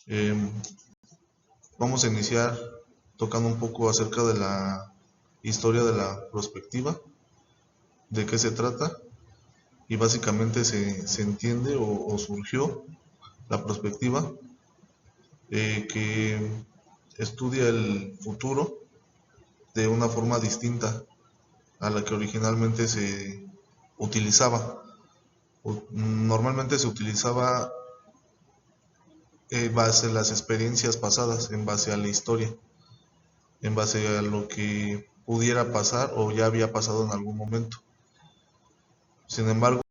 Em, Vamos a iniciar tocando un poco acerca de la historia de la prospectiva, de qué se trata, y básicamente se entiende o surgió la prospectiva, que estudia el futuro de una forma distinta a la que originalmente se utilizaba. Normalmente se utilizaba en base a las experiencias pasadas, en base a la historia, en base a lo que pudiera pasar o ya había pasado en algún momento. Sin embargo,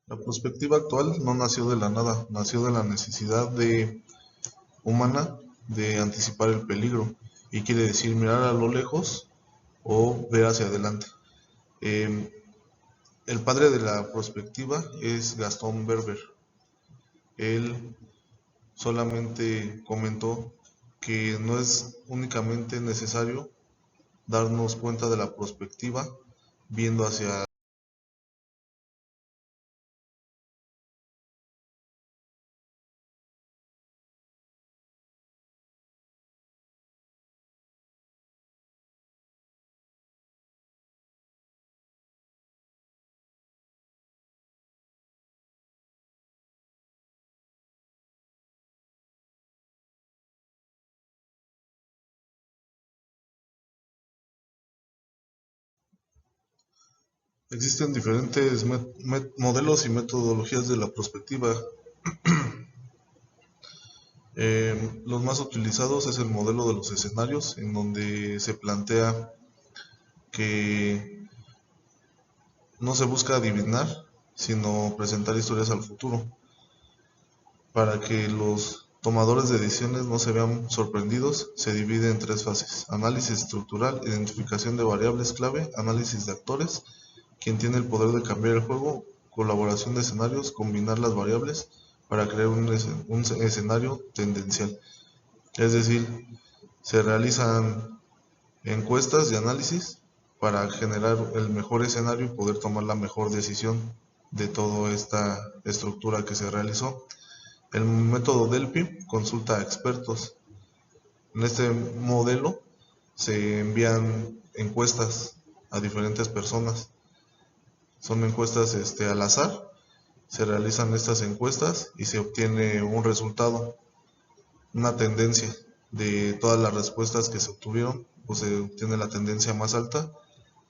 la perspectiva actual no nació de la nada, nació de la necesidad humana de anticipar el peligro, y quiere decir mirar a lo lejos o ver hacia adelante. Eh, el padre de la perspectiva es Gastón Berber. Él solamente comentó que no es únicamente necesario darnos cuenta de la perspectiva viendo hacia. Existen diferentes modelos y metodologías de la perspectiva. Los más utilizados es el modelo de los escenarios, en donde se plantea que no se busca adivinar, sino presentar historias al futuro, para que los tomadores de decisiones no se vean sorprendidos. Se divide en tres fases: análisis estructural, identificación de variables clave, análisis de actores, quien tiene el poder de cambiar el juego, colaboración de escenarios, combinar las variables para crear un escenario tendencial. Es decir, se realizan encuestas de análisis para generar el mejor escenario y poder tomar la mejor decisión de toda esta estructura que se realizó. El método Delphi consulta a expertos. En este modelo se envían encuestas a diferentes personas. Son encuestas al azar. Se realizan estas encuestas y se obtiene un resultado, una tendencia de todas las respuestas que se obtuvieron, pues se obtiene la tendencia más alta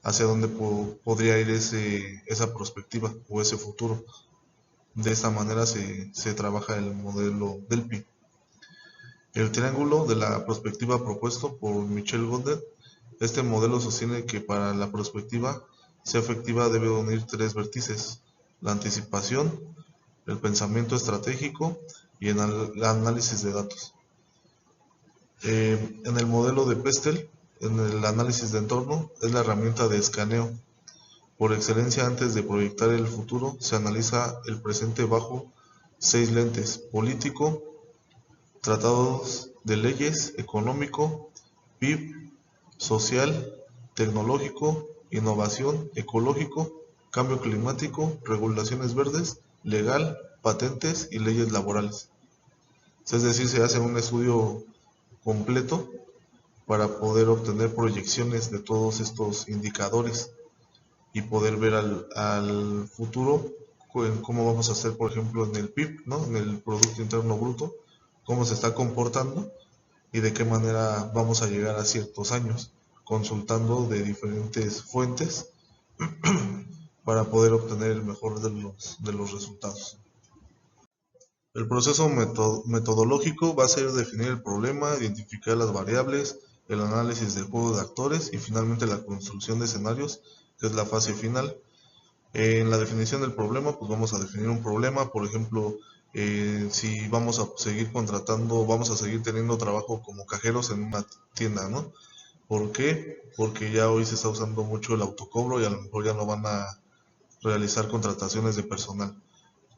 hacia donde podría ir esa perspectiva o ese futuro. De esta manera se trabaja el modelo Delphi. El triángulo de la perspectiva propuesto por Michel Gondet. Este modelo sostiene que para la perspectiva sea efectiva debe unir tres vértices: la anticipación, el pensamiento estratégico y el análisis de datos. En el modelo de Pestel, en el análisis de entorno, es la herramienta de escaneo por excelencia. Antes de proyectar el futuro, se analiza el presente bajo 6 lentes: político, tratados de leyes, económico, PIB, social, tecnológico, innovación, ecológico, cambio climático, regulaciones verdes, legal, patentes y leyes laborales. Es decir, se hace un estudio completo para poder obtener proyecciones de todos estos indicadores y poder ver al futuro cómo vamos a hacer, por ejemplo, en el PIB, ¿no? En el Producto Interno Bruto, cómo se está comportando y de qué manera vamos a llegar a ciertos años, consultando de diferentes fuentes para poder obtener el mejor de los resultados. El proceso metodológico va a ser definir el problema, identificar las variables, el análisis del juego de actores y finalmente la construcción de escenarios, que es la fase final. En la definición del problema, pues vamos a definir un problema, por ejemplo, si vamos a seguir contratando, vamos a seguir teniendo trabajo como cajeros en una tienda, ¿no? ¿Por qué? Porque ya hoy se está usando mucho el autocobro y a lo mejor ya no van a realizar contrataciones de personal.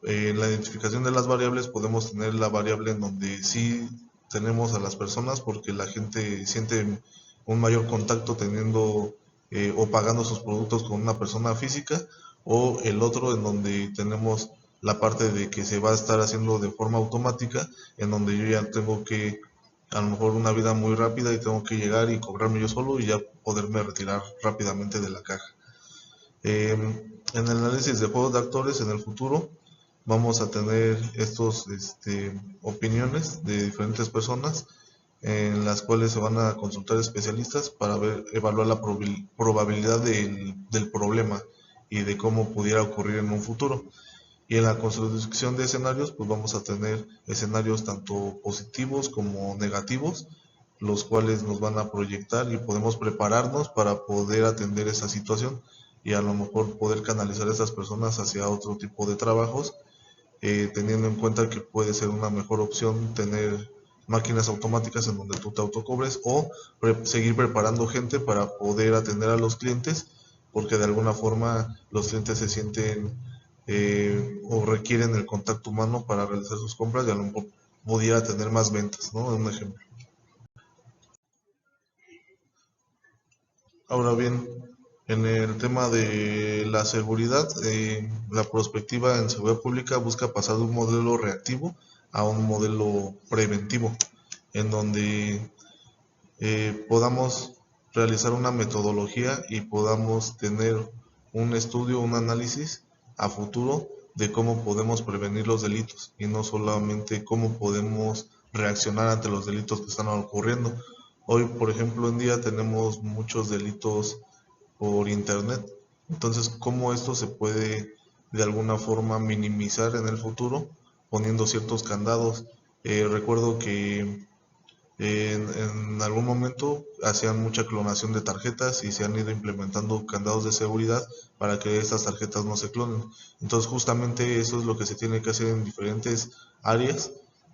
En la identificación de las variables podemos tener la variable en donde sí tenemos a las personas porque la gente siente un mayor contacto teniendo o pagando sus productos con una persona física, o el otro en donde tenemos la parte de que se va a estar haciendo de forma automática, en donde yo ya tengo que a lo mejor una vida muy rápida y tengo que llegar y cobrarme yo solo y ya poderme retirar rápidamente de la caja. En el análisis de juegos de actores en el futuro vamos a tener estos opiniones de diferentes personas en las cuales se van a consultar especialistas para evaluar la probabilidad del problema y de cómo pudiera ocurrir en un futuro. Y en la construcción de escenarios, pues vamos a tener escenarios tanto positivos como negativos, los cuales nos van a proyectar y podemos prepararnos para poder atender esa situación y a lo mejor poder canalizar a esas personas hacia otro tipo de trabajos, teniendo en cuenta que puede ser una mejor opción tener máquinas automáticas en donde tú te autocobres o seguir preparando gente para poder atender a los clientes, porque de alguna forma los clientes se sienten o requieren el contacto humano para realizar sus compras y a lo mejor pudiera tener más ventas, ¿no? Un ejemplo. Ahora bien, en el tema de la seguridad, la prospectiva en seguridad pública busca pasar de un modelo reactivo a un modelo preventivo, en donde podamos realizar una metodología y podamos tener un estudio, un análisis a futuro de cómo podemos prevenir los delitos y no solamente cómo podemos reaccionar ante los delitos que están ocurriendo. Hoy, por ejemplo, en día tenemos muchos delitos por internet, entonces cómo esto se puede de alguna forma minimizar en el futuro poniendo ciertos candados. Recuerdo que en algún momento hacían mucha clonación de tarjetas y se han ido implementando candados de seguridad para que estas tarjetas no se clonen. Entonces justamente eso es lo que se tiene que hacer en diferentes áreas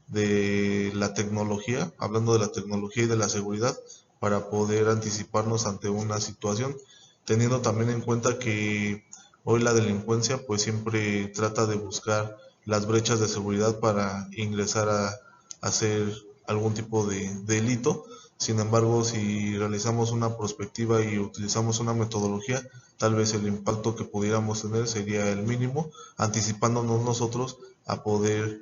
de la tecnología, hablando de la tecnología y de la seguridad, para poder anticiparnos ante una situación, teniendo también en cuenta que hoy la delincuencia pues siempre trata de buscar las brechas de seguridad para ingresar a hacer algún tipo de delito. Sin embargo, si realizamos una prospectiva y utilizamos una metodología, tal vez el impacto que pudiéramos tener sería el mínimo, anticipándonos nosotros a poder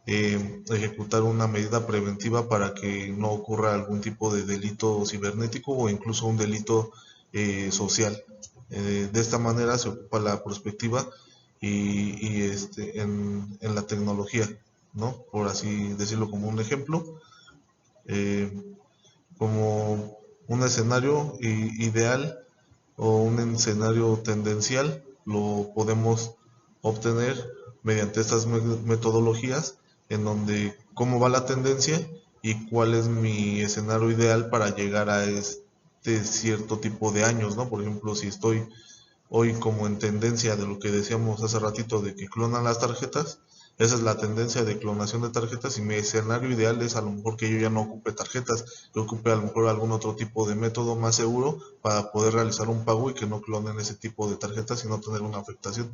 ejecutar una medida preventiva para que no ocurra algún tipo de delito cibernético o incluso un delito social. De esta manera se ocupa la prospectiva en la tecnología, ¿no? Por así decirlo como un ejemplo, eh, como un escenario ideal o un escenario tendencial lo podemos obtener mediante estas metodologías en donde cómo va la tendencia y cuál es mi escenario ideal para llegar a este cierto tipo de años, ¿no? Por ejemplo, si estoy hoy como en tendencia de lo que decíamos hace ratito de que clonan las tarjetas, esa es la tendencia de clonación de tarjetas y mi escenario ideal es a lo mejor que yo ya no ocupe tarjetas, que ocupe a lo mejor algún otro tipo de método más seguro para poder realizar un pago y que no clonen ese tipo de tarjetas y no tener una afectación.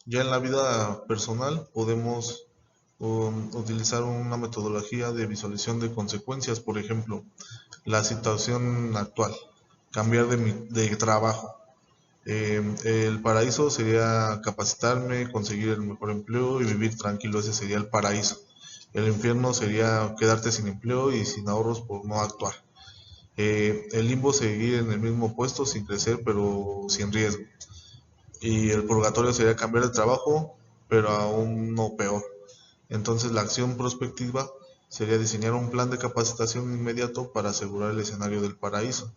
Ya en la vida personal podemos utilizar una metodología de visualización de consecuencias, por ejemplo, la situación actual, cambiar de trabajo. El paraíso sería capacitarme, conseguir el mejor empleo y vivir tranquilo, ese sería el paraíso. El infierno sería quedarte sin empleo y sin ahorros por no actuar. El limbo seguir en el mismo puesto sin crecer pero sin riesgo. Y el purgatorio sería cambiar de trabajo pero aún no peor. Entonces la acción prospectiva sería diseñar un plan de capacitación inmediato para asegurar el escenario del paraíso.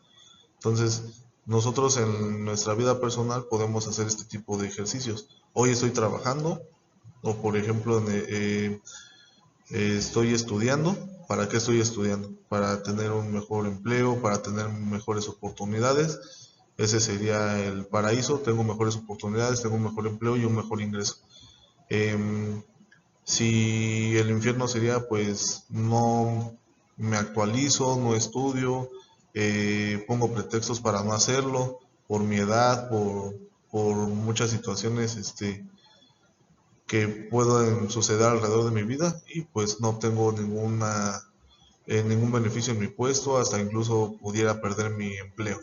Entonces, Nosotros en nuestra vida personal podemos hacer este tipo de ejercicios. Hoy estoy trabajando o por ejemplo estoy estudiando. ¿Para qué estoy estudiando? Para tener un mejor empleo, para tener mejores oportunidades. Ese sería el paraíso. Tengo mejores oportunidades, tengo un mejor empleo y un mejor ingreso. Em, si el infierno sería, pues no me actualizo, no estudio, pongo pretextos para no hacerlo, por mi edad, por muchas situaciones que pueden suceder alrededor de mi vida y pues no obtengo ningún beneficio en mi puesto, hasta incluso pudiera perder mi empleo.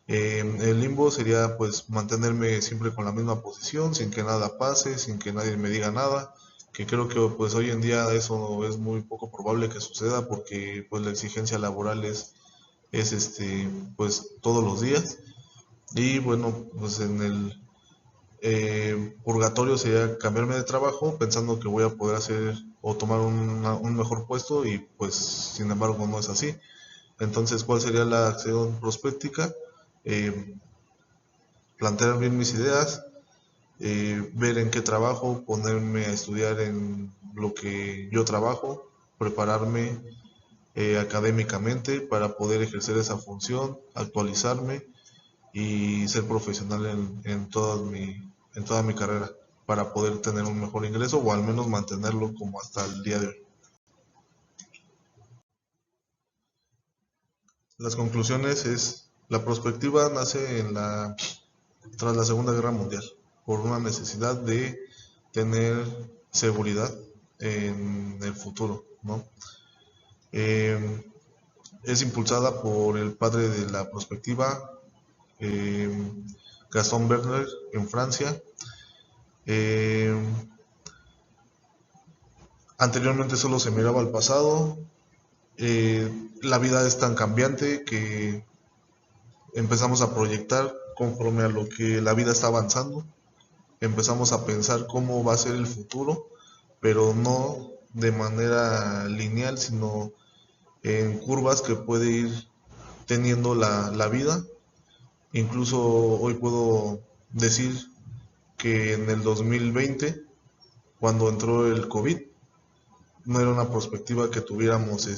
El limbo sería pues mantenerme siempre con la misma posición, sin que nada pase, sin que nadie me diga nada, que creo que pues hoy en día eso es muy poco probable que suceda porque pues la exigencia laboral es pues todos los días. Y bueno, pues en el purgatorio sería cambiarme de trabajo pensando que voy a poder hacer o tomar un mejor puesto y pues sin embargo no es así. Entonces, ¿cuál sería la acción prospéctica? Eh, Plantear bien mis ideas, ver en qué trabajo, ponerme a estudiar en lo que yo trabajo, prepararme académicamente para poder ejercer esa función, actualizarme y ser profesional en toda mi carrera para poder tener un mejor ingreso o al menos mantenerlo como hasta el día de hoy. Las conclusiones es, la prospectiva nace tras la Segunda Guerra Mundial por una necesidad de tener seguridad en el futuro, ¿no? Eh, es impulsada por el padre de la prospectiva, eh, Gaston Berger, en Francia. Eh, Anteriormente solo se miraba al pasado. La vida es tan cambiante que empezamos a proyectar conforme a lo que la vida está avanzando. Empezamos a pensar cómo va a ser el futuro, pero no de manera lineal, sino en curvas que puede ir teniendo la vida. Incluso hoy puedo decir que en el 2020, cuando entró el COVID, no era una perspectiva que tuviéramos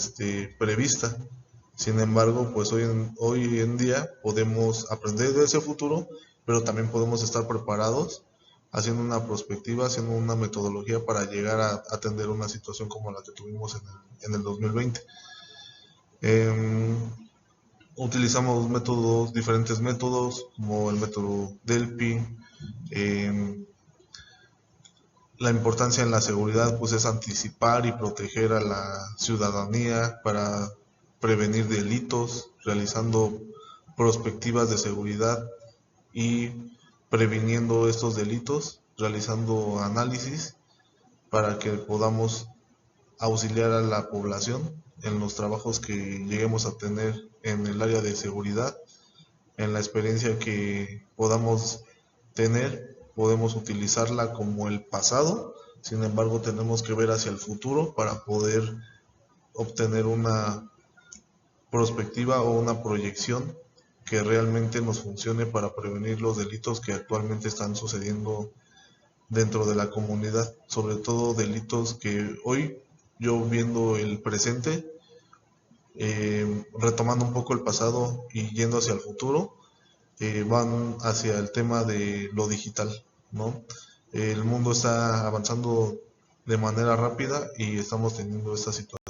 prevista. Sin embargo, pues hoy en día podemos aprender de ese futuro, pero también podemos estar preparados haciendo una perspectiva, haciendo una metodología para llegar a atender una situación como la que tuvimos en el 2020. Utilizamos diferentes métodos, como el método Delphi. La importancia en la seguridad pues es anticipar y proteger a la ciudadanía para prevenir delitos, realizando prospectivas de seguridad y previniendo estos delitos, realizando análisis para que podamos auxiliar a la población en los trabajos que lleguemos a tener en el área de seguridad, en la experiencia que podamos tener, podemos utilizarla como el pasado, sin embargo tenemos que ver hacia el futuro para poder obtener una perspectiva o una proyección que realmente nos funcione para prevenir los delitos que actualmente están sucediendo dentro de la comunidad, sobre todo delitos que hoy, yo viendo el presente, retomando un poco el pasado y yendo hacia el futuro, van hacia el tema de lo digital, ¿no? El mundo está avanzando de manera rápida y estamos teniendo esta situación.